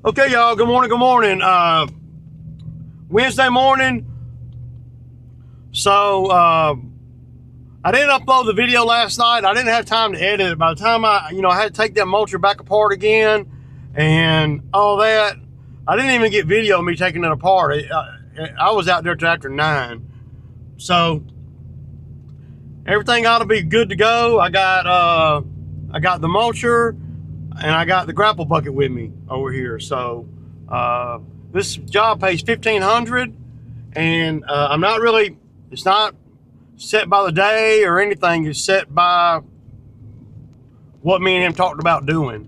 Okay, y'all, good morning, good morning. Wednesday morning. So, I didn't upload the video last night. I didn't have time to edit it. By the time I had to take that mulcher back apart again and all that, I didn't even get video of me taking it apart. I was out there till after 9. So, everything ought to be good to go. I got the mulcher and I got the grapple bucket with me over here. So, this job pays $1,500, and I'm not really. It's not set by the day or anything. It's set by what me and him talked about doing.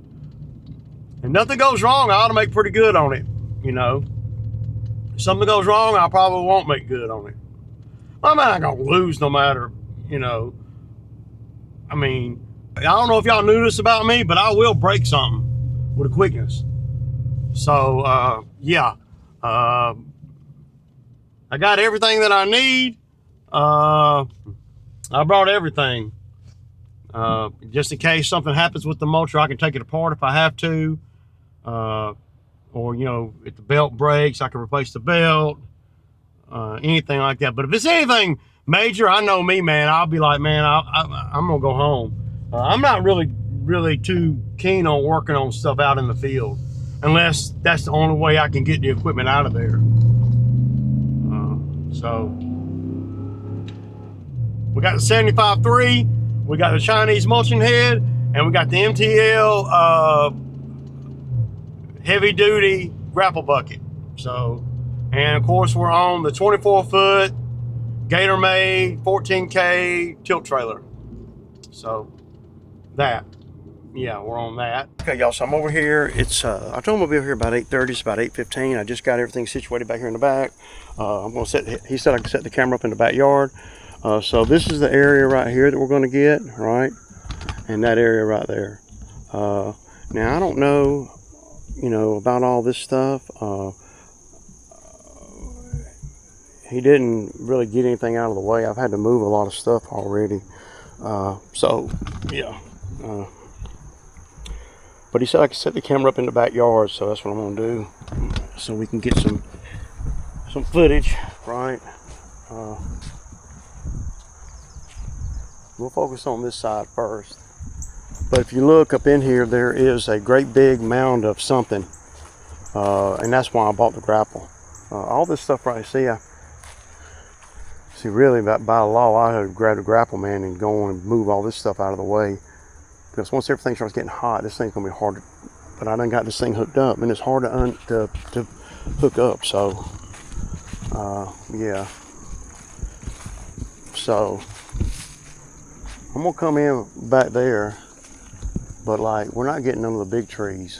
If nothing goes wrong, I ought to make pretty good on it. If something goes wrong, I probably won't make good on it. I'm not gonna lose no matter. I mean, I don't know if y'all knew this about me, but I will break something with a quickness. So, yeah. I got everything that I need. I brought everything. Just in case something happens with the mulcher, I can take it apart if I have to. Or, if the belt breaks, I can replace the belt. Anything like that. But if it's anything major, I know me, man, I'll be like, man, I'm going to go home. I'm not really too keen on working on stuff out in the field, unless that's the only way I can get the equipment out of there. So we got the 75.3, we got the Chinese mulching head, and we got the MTL heavy duty grapple bucket. So, and of course we're on the 24-foot Gator made 14K tilt trailer. So that, yeah, we're on that. Okay, y'all, so I'm over here. It's I told him I'll be over here about 8:30. It's about 8:15. I just got everything situated back here in the back. I'm gonna he said I could set the camera up in the backyard. So this is the area right here that we're gonna get, right? And that area right there. Now I don't know, about all this stuff. He didn't really get anything out of the way. I've had to move a lot of stuff already. So yeah. But he said I could set the camera up in the backyard, so that's what I'm gonna do, so we can get some footage, right? We'll focus on this side first. But if you look up in here, there is a great big mound of something, and that's why I bought the grapple. All this stuff right here, see, really, by law, I had to grab the grapple, man, and go on and move all this stuff out of the way. Because once everything starts getting hot, this thing's gonna be hard to, but I done got this thing hooked up, and it's hard to hook up. So, yeah. So I'm gonna come in back there, but like we're not getting none of the big trees.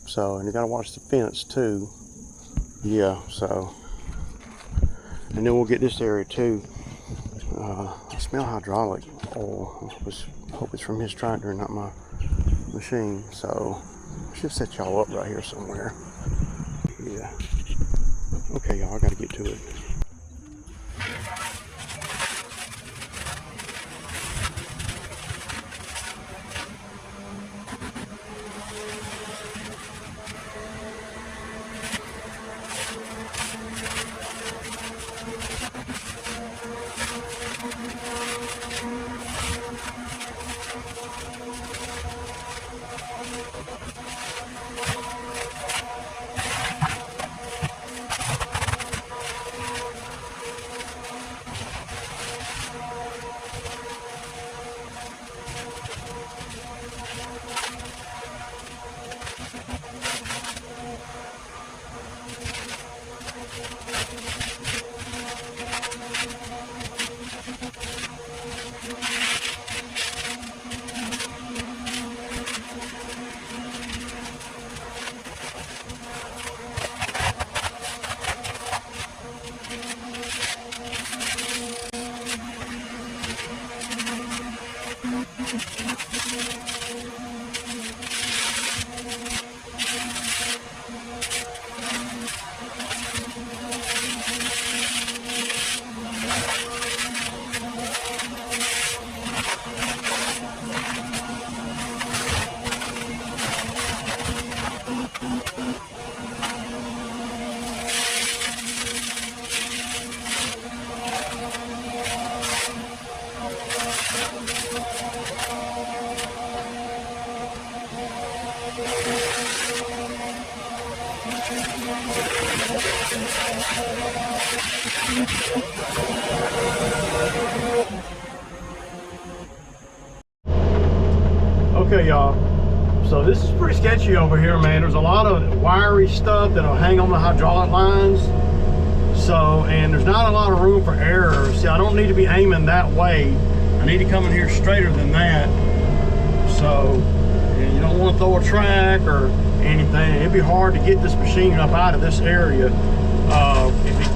So, and you gotta watch the fence too. Yeah. So, and then we'll get this area too. I smell hydraulic oil. I hope it's from his tractor and not my machine. So I should set y'all up right here somewhere. Yeah. Okay, y'all, I gotta get to it. Okay, y'all. So this is pretty sketchy over here, man. There's a lot of wiry stuff that'll hang on the hydraulic lines. So, and there's not a lot of room for error. See, I don't need to be aiming that way. I need to come in here straighter than that. So, and you don't want to throw a track or anything. It'd be hard to get this machine up out of this area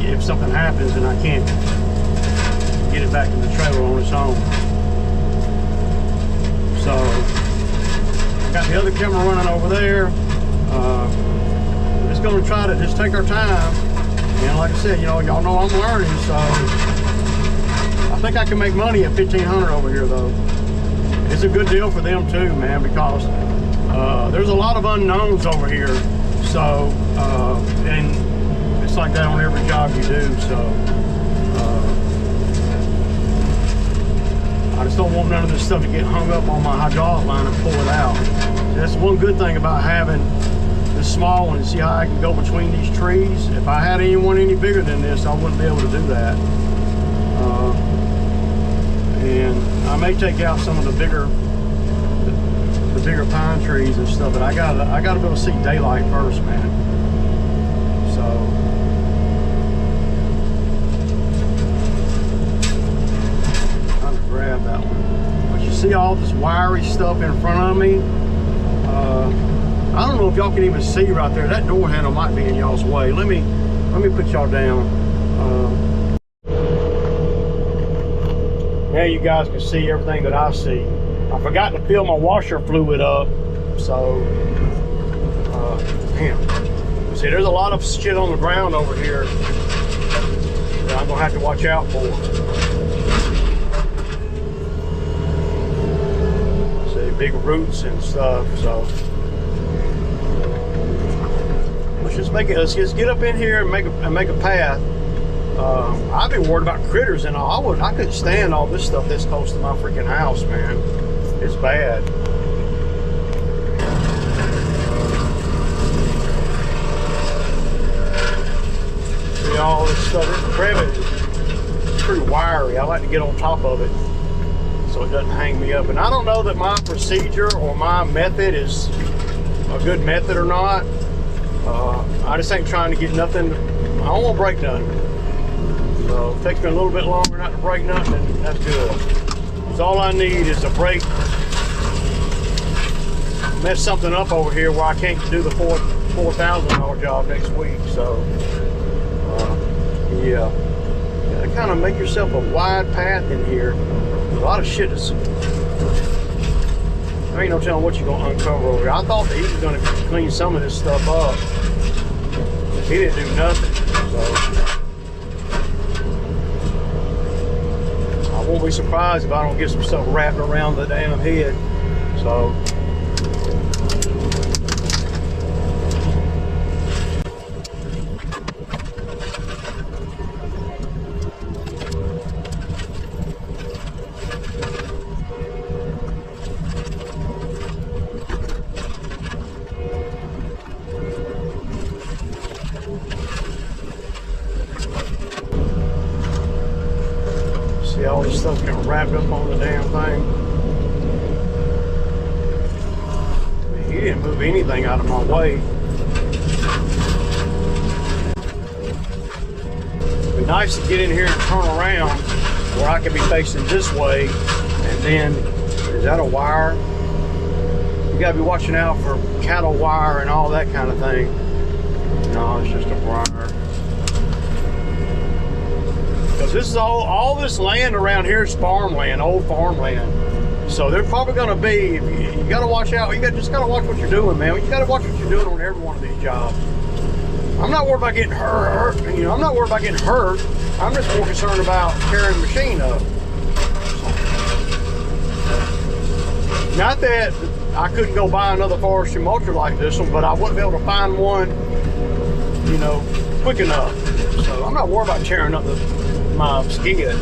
if something happens and I can't get it back in the trailer on its own. So, got the other camera running over there. We're just going to try to just take our time. And like I said, you know, y'all know I'm learning, so I think I can make money at $1,500 over here, though. It's a good deal for them too, man, because there's a lot of unknowns over here. So, and it's like that on every job you do. So, I just don't want none of this stuff to get hung up on my hydraulic line and pull it out. That's one good thing about having this small one. See how I can go between these trees? If I had anyone any bigger than this, I wouldn't be able to do that. And I may take out some of the bigger pine trees and stuff, but I gotta be able to see daylight first, man. So grab that one. But you see all this wiry stuff in front of me. I don't know if y'all can even see right there. That door handle might be in y'all's way. Let me put y'all down. Now you guys can see everything that I see. I forgot to fill my washer fluid up, so damn. See, there's a lot of shit on the ground over here that I'm gonna have to watch out for. Big roots and stuff, so let's just get up in here and make a path. I'd be worried about critters and all. I couldn't stand all this stuff this close to my freaking house, man. It's bad. See all this stuff. This crevice is pretty wiry. I like to get on top of it so it doesn't hang me up. And I don't know that my procedure or my method is a good method or not. I just ain't trying to get nothing. I don't want to break nothing. So if it takes me a little bit longer not to break nothing, that's good. Because all I need is a break. Mess something up over here where I can't do the $4,000 job next week. So yeah, you kind of make yourself a wide path in here. A lot of shit is, there ain't no telling what you're gonna uncover over here. I thought that he was gonna clean some of this stuff up. He didn't do nothing, so I won't be surprised if I don't get some stuff wrapped around the damn head. So see all this stuff getting wrapped up on the damn thing. He didn't move anything out of my way. It'd be nice to get in here and turn around where I could be facing this way. And then, is that a wire? You gotta be watching out for cattle wire and all that kind of thing. No, it's just a wire. Because this is all this land around here is farmland, old farmland. So they're probably going to be, you got to watch out. Just got to watch what you're doing, man. You got to watch what you're doing on every one of these jobs. I'm not worried about getting hurt. You know, I'm not worried about getting hurt. I'm just more concerned about carrying the machine up. Not that I couldn't go buy another forestry mulcher like this one, but I wouldn't be able to find one, you know, quick enough. So I'm not worried about tearing up my skid.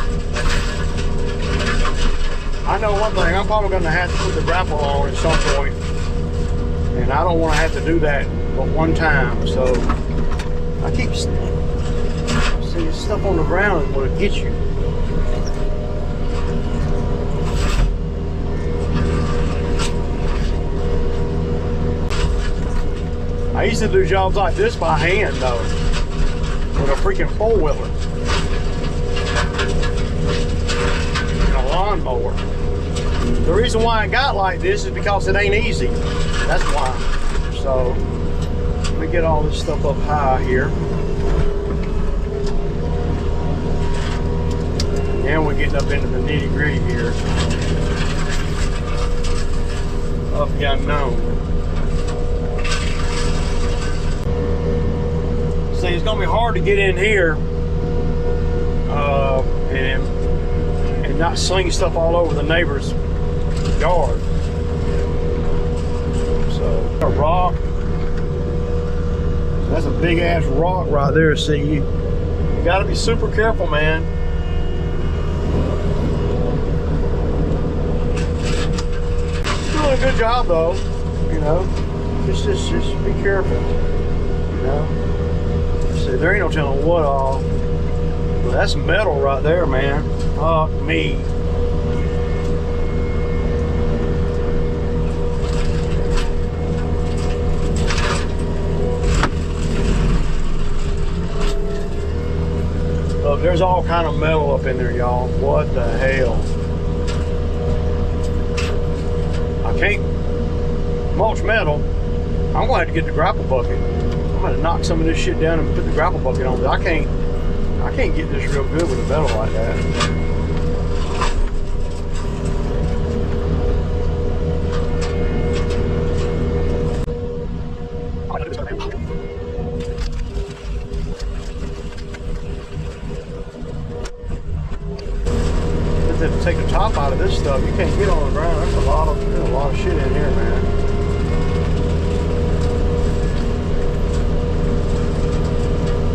I know one thing, I'm probably gonna have to put the grapple on at some point, and I don't want to have to do that but one time. So I keep seeing stuff on the ground is what it gets you. I used to do jobs like this by hand though, with a freaking four-wheeler and a lawnmower. The reason why it got like this is because it ain't easy. That's why. So let me get all this stuff up high here. And we're getting up into the nitty-gritty here of the unknown. See, it's gonna be hard to get in here and not sling stuff all over the neighbor's yard. So a rock. That's a big ass rock right there. See, you gotta be super careful, man. Doing a good job though, you know. Just be careful, you know. See, there ain't no telling what all. Well, that's metal right there, man. Fuck me. Look, there's all kind of metal up in there, y'all. What the hell? I can't mulch metal. I'm gonna have to get the grapple bucket. I'm gonna knock some of this shit down and put the grapple bucket on. But I can't get this real good with a metal like that. To take the top out of this stuff, you can't get on the ground. There's a lot of shit in here, man.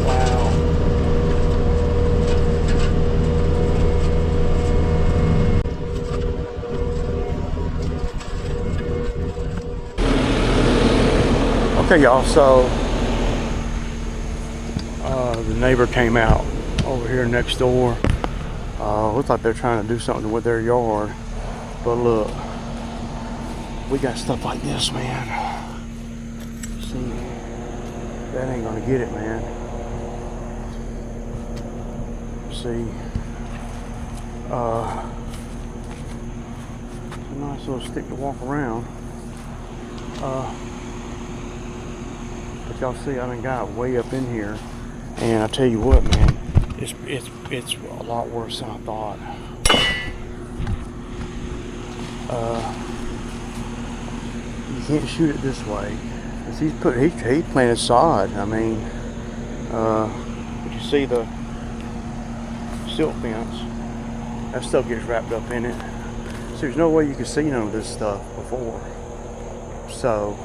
Wow. Okay, y'all. So the neighbor came out over here next door. Looks like they're trying to do something with their yard, but look, we got stuff like this, man. See, that ain't gonna get it, man. See, it's a nice little stick to walk around. But y'all see, I done got way up in here, and I tell you what, man. It's a lot worse than I thought. You can't shoot it this way. He planted sod. I mean, but you see the silt fence? That stuff gets wrapped up in it. So there's no way you can see none of this stuff before. So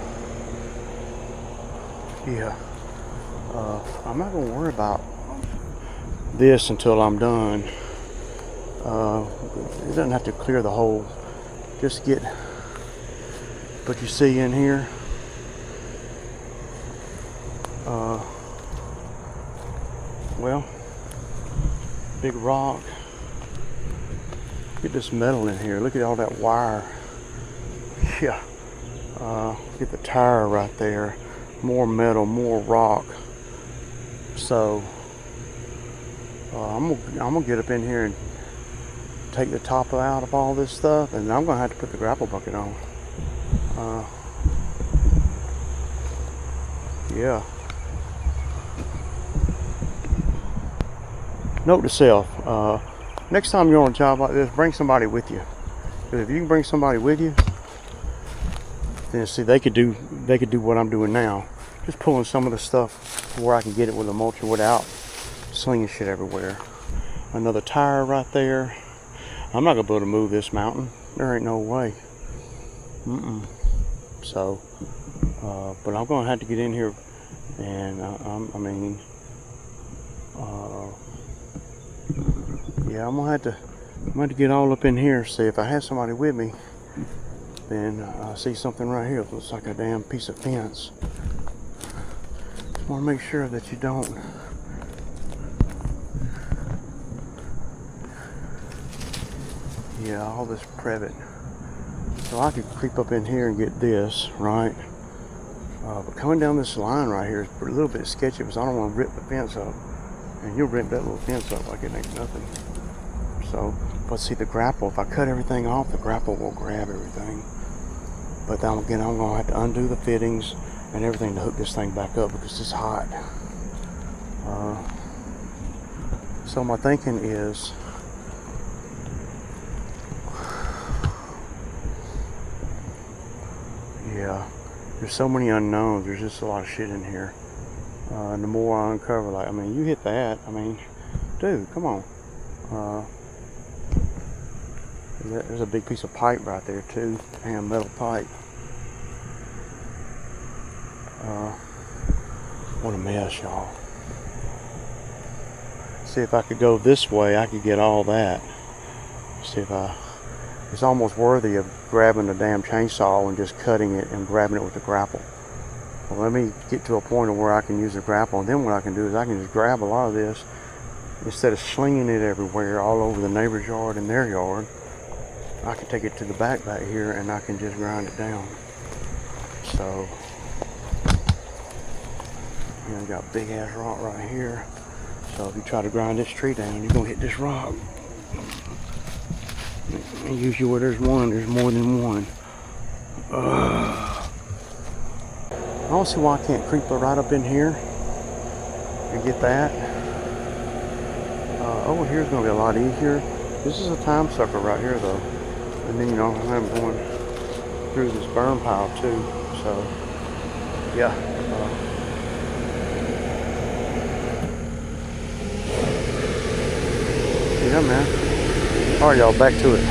yeah, I'm not gonna worry about this until I'm done. It doesn't have to clear the whole, just get, but you see in here, well, big rock. Get this metal in here. Look at all that wire. Yeah. Get the tire right there. More metal, more rock. So I'm gonna get up in here and take the top out of all this stuff, and I'm gonna have to put the grapple bucket on. Yeah. Note to self: next time you're on a job like this, bring somebody with you. Because if you can bring somebody with you, then see they could do what I'm doing now, just pulling some of the stuff where I can get it with a mulcher without slinging shit everywhere. Another tire right there. I'm not gonna be able to move this mountain. There ain't no way. So, but I'm gonna have to get in here, and I mean, yeah, I'm gonna have to get all up in here. See if I have somebody with me. Then I see something right here. It looks like a damn piece of fence. Just want to make sure that you don't. Yeah, all this privet. So I could creep up in here and get this, right? But coming down this line right here is a little bit sketchy because I don't want to rip the fence up. And you'll rip that little fence up like it ain't nothing. So, but see the grapple, if I cut everything off, the grapple will grab everything. But then again, I'm going to have to undo the fittings and everything to hook this thing back up because it's hot. So my thinking is, yeah, there's so many unknowns. There's just a lot of shit in here. And the more I uncover, like, I mean, you hit that. I mean, dude, come on. There's a big piece of pipe right there too. Damn metal pipe. What a mess, y'all. See if I could go this way, I could get all that. See if it's almost worthy of grabbing the damn chainsaw and just cutting it and grabbing it with the grapple. Well, let me get to a point of where I can use the grapple, and then what I can do is I can just grab a lot of this instead of slinging it everywhere all over the neighbor's yard and their yard. I can take it to the back here and I can just grind it down. So, you know, you got a big ass rock right here. So if you try to grind this tree down, you're gonna hit this rock. And usually where there's one, there's more than one. I don't see why I can't creep right up in here and get that. Over here is gonna be a lot easier. This is a time sucker right here though. And then, you know, I'm going through this burn pile too. So, yeah. Yeah, man. All right, y'all, back to it.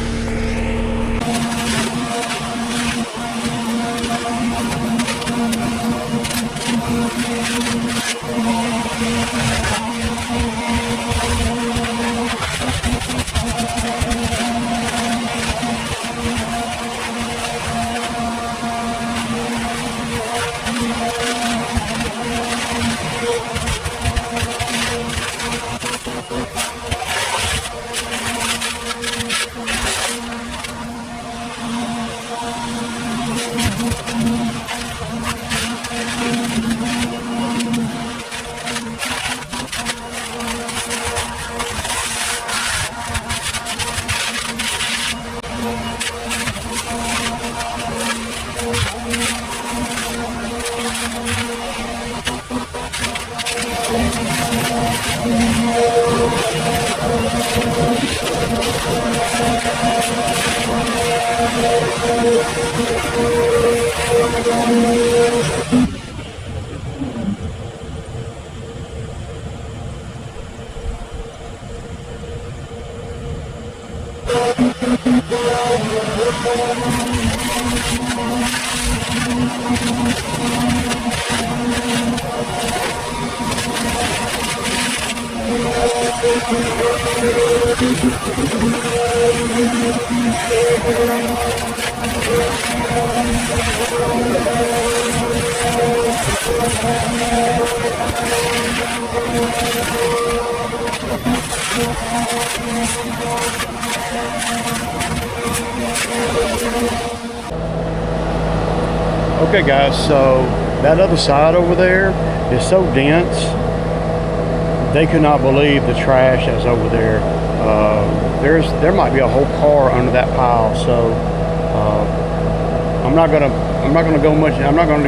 Okay guys, so that other side over there is so dense, they could not believe the trash that's over there. There might be a whole car under that pile, so I'm not gonna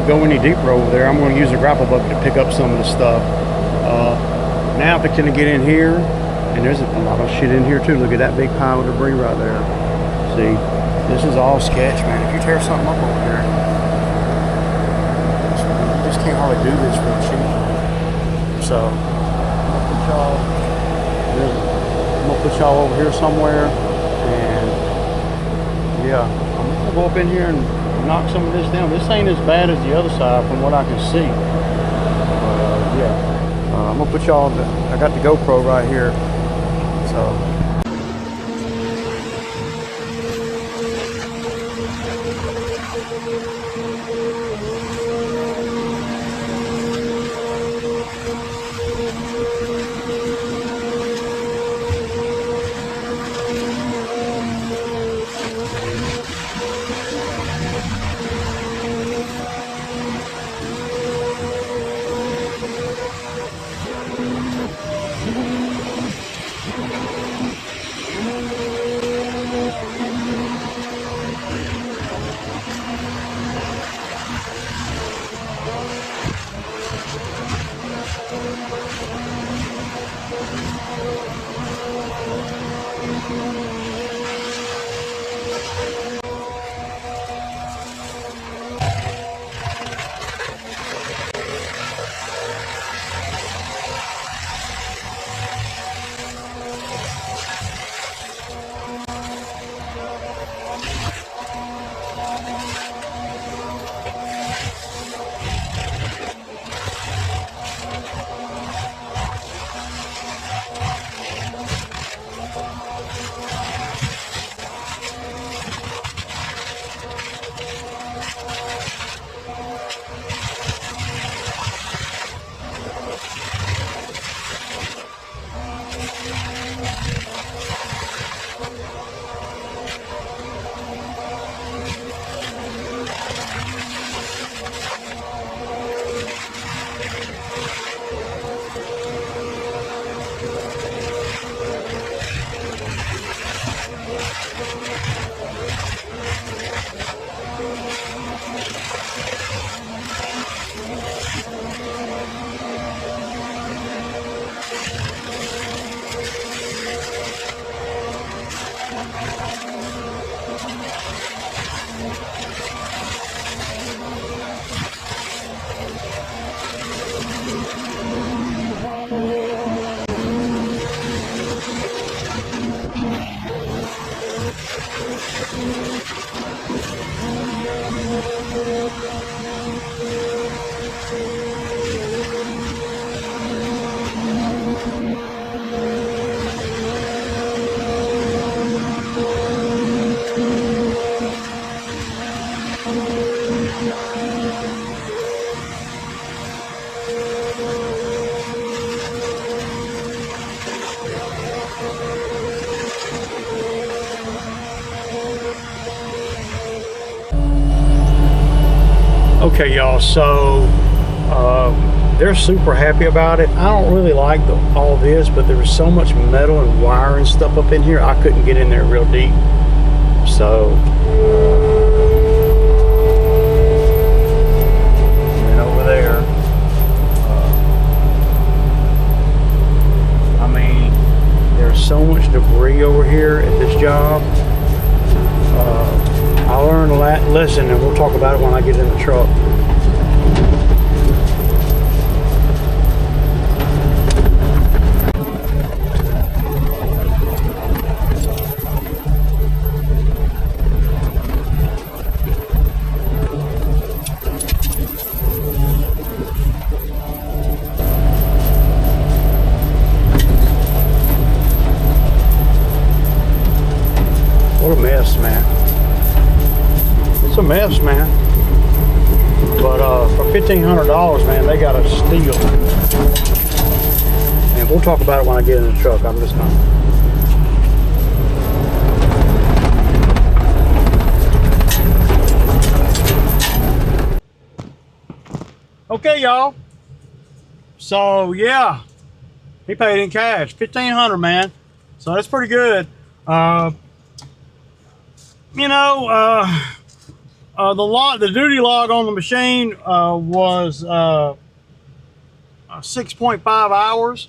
go any deeper over there. I'm gonna use a grapple bucket to pick up some of the stuff. Now if it's gonna get in here, and there's a lot of shit in here too. Look at that big pile of debris right there. See, this is all sketch, man. If you tear something up over here, you just can't hardly do this real cheap. So I'm gonna put y'all over here somewhere, and yeah, I'm gonna go up in here and knock some of this down. This ain't as bad as the other side from what I can see. Yeah, I'm gonna put y'all on I got the GoPro right here. So. Okay, y'all, so they're super happy about it. I don't really like all this, but there was so much metal and wire and stuff up in here, I couldn't get in there real deep. So, and over there, I mean, there's so much debris over here at this job. I learned a lesson, and we'll talk about it when I get in the truck. What a mess, man. It's a mess, man. But for $1,500, man, they got a steal. And we'll talk about it when I get in the truck. I'm just not. Okay, y'all. So yeah, he paid in cash, $1,500, man. So that's pretty good. You know, the duty log on the machine was 6.5 hours.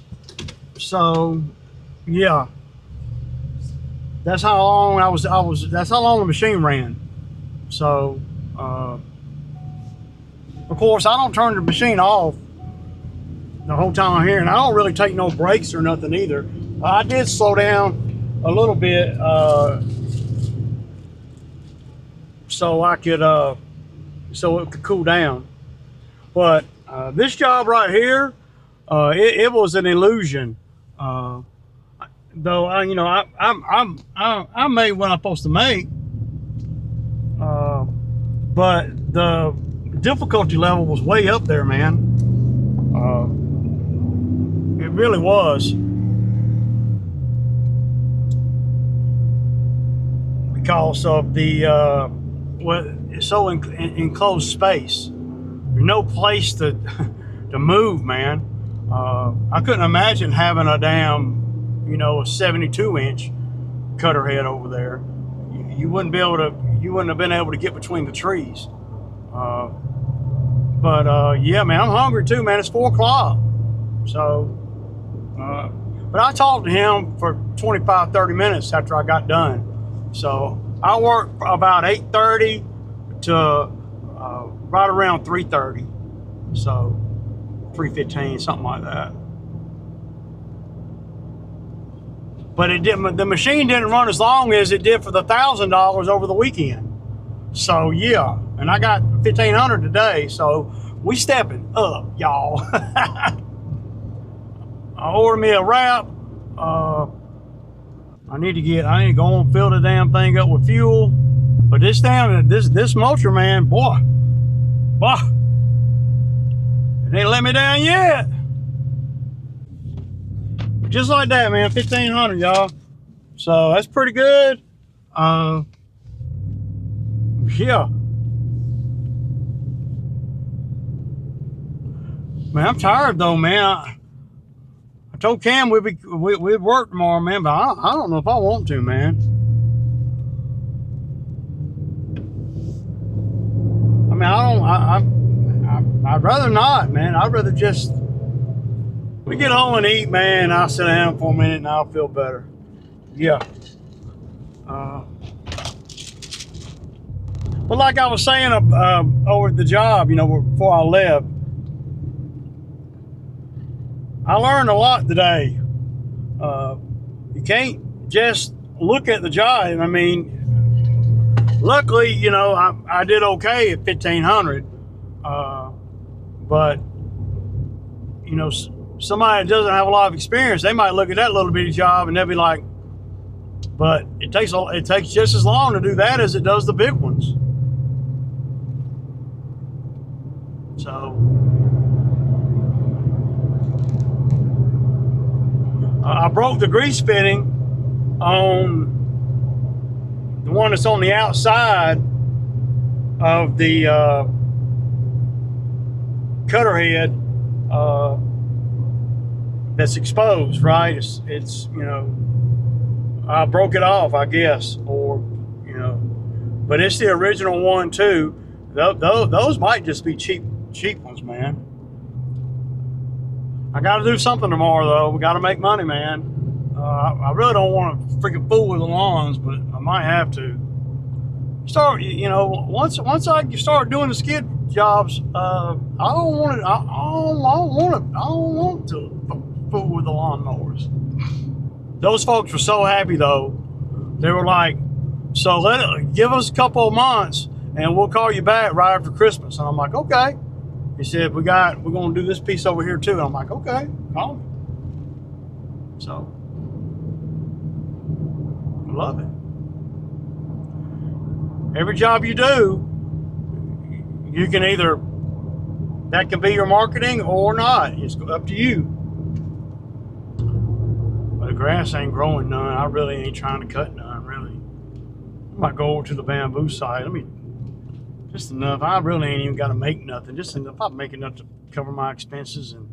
So yeah, that's how long that's how long the machine ran. So of course I don't turn the machine off the whole time I'm here, and I don't really take no breaks or nothing either. I did slow down a little bit so I could so it could cool down. But this job right here, it was an illusion. Though I made what I'm supposed to make, but the difficulty level was way up there, man. It really was, because of the it's so enclosed space. There's no place to to move, man. I couldn't imagine having a damn, a 72-inch cutter head over there. You wouldn't have been able to get between the trees. Yeah, man, I'm hungry too, man. It's 4 o'clock. So, but I talked to him for 25, 30 minutes after I got done. So I worked about 8:30 to right around 3:30. So 3:15, something like that. But the machine didn't run as long as it did for the $1,000 over the weekend. So yeah, and I got 1,500 today. So we stepping up, y'all. I ordered me a wrap. I need to go and fill the damn thing up with fuel. But this mulcher, man, boy, it ain't let me down yet. Just like that, man, 1,500, y'all. So that's pretty good. Yeah. Man, I'm tired though, man. I told Cam we'd work tomorrow, man, but I don't know if I want to, man. I mean, I'd rather not, man. I'd rather just we get home and eat, man. I'll sit down for a minute and I'll feel better. Yeah. But like I was saying over at the job, before I left, I learned a lot today. You can't just look at the job. I mean, luckily, I did okay at 1,500. But somebody that doesn't have a lot of experience, they might look at that little bitty job and they'll be like, but it takes just as long to do that as it does the big ones. So I broke the grease fitting on the one that's on the outside of the cutter head that's exposed, right? It's I broke it off, I guess, or but it's the original one too. Those might just be cheap ones, man. I got to do something tomorrow though. We got to make money, man. I really don't want to freaking fool with the lawns, but I might have to. Once I start doing the skid jobs, I don't want to fool with the lawnmowers. Those folks were so happy though. They were like, so give us a couple of months and we'll call you back right after Christmas. And I'm like, okay. He said, we're going to do this piece over here too. And I'm like, okay, call me. So, I love it. Every job you do, you can that can be your marketing or not. It's up to you. But the grass ain't growing none. I really ain't trying to cut none, really. I might go over to the bamboo side. Just enough. I really ain't even got to make nothing. Just enough. I'm making enough to cover my expenses and,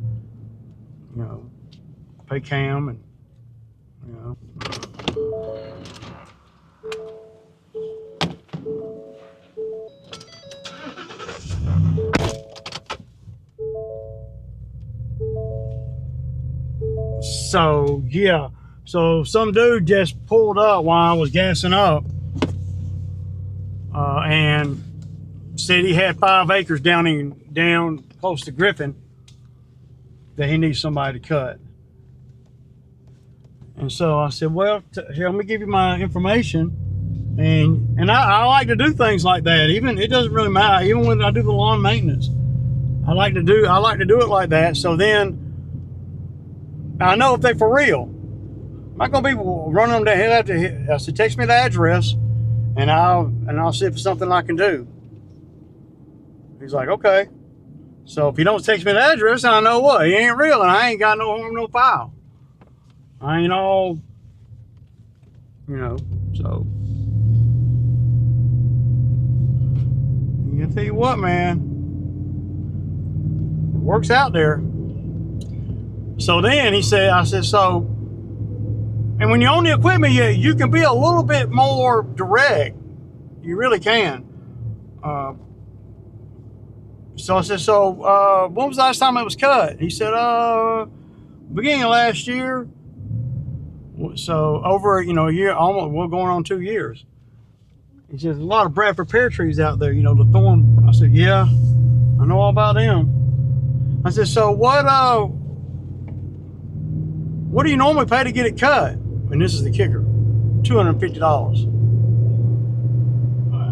pay Cam and, So, yeah. So, some dude just pulled up while I was gassing up and said he had 5 acres down close to Griffin that he needs somebody to cut. And so I said, well, here, let me give you my information. And I like to do things like that. Even it doesn't really matter. Even when I do the lawn maintenance, I like to do it like that. So then I know if they're for real. I'm not gonna be running them down. He'll have to text me the address, and I'll see if it's something I can do. He's like, okay. So if he don't text me the address, then I know what, he ain't real, and I ain't got no harm, no foul. I ain't all, so. I tell you what, man, it works out there. So then I said, so, and when you own the equipment, you can be a little bit more direct. You really can. So I said, so when was the last time it was cut? He said, beginning of last year. So over, a year, almost, we're going on 2 years. He says, a lot of Bradford pear trees out there, the thorn. I said, yeah, I know all about them. I said, so what do you normally pay to get it cut? And this is the kicker, $250.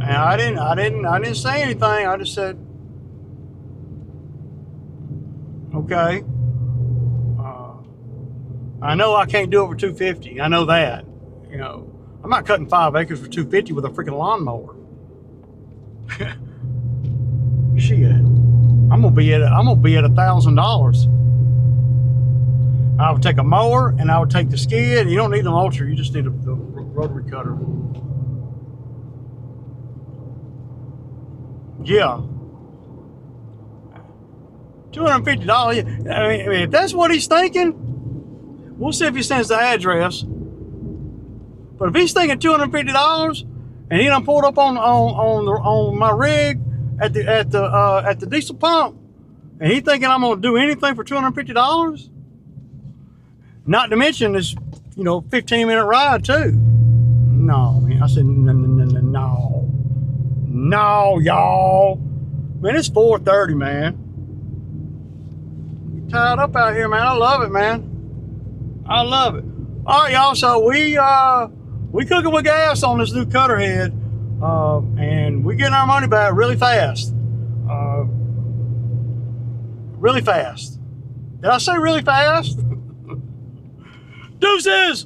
And I didn't say anything. I just said, okay. I know I can't do it for $250. I know that. I'm not cutting 5 acres for $250 with a freaking lawnmower. Shit. I'm gonna be at $1,000. I would take a mower and I would take the skid. You don't need a mulcher, you just need a rotary cutter. Yeah. $250. I mean, if that's what he's thinking, we'll see if he sends the address. But if he's thinking $250 and he done pulled up on my rig at the diesel pump, and he thinking I'm gonna do anything for $250, not to mention this 15-minute ride too. No, man. I said no, y'all. Man, it's 4:30, man. I'm tied up out here, man. I love it, man. I love it. All right, y'all. So we cooking with gas on this new cutter head, and we getting our money back really fast. Really fast. Did I say really fast? Deuces.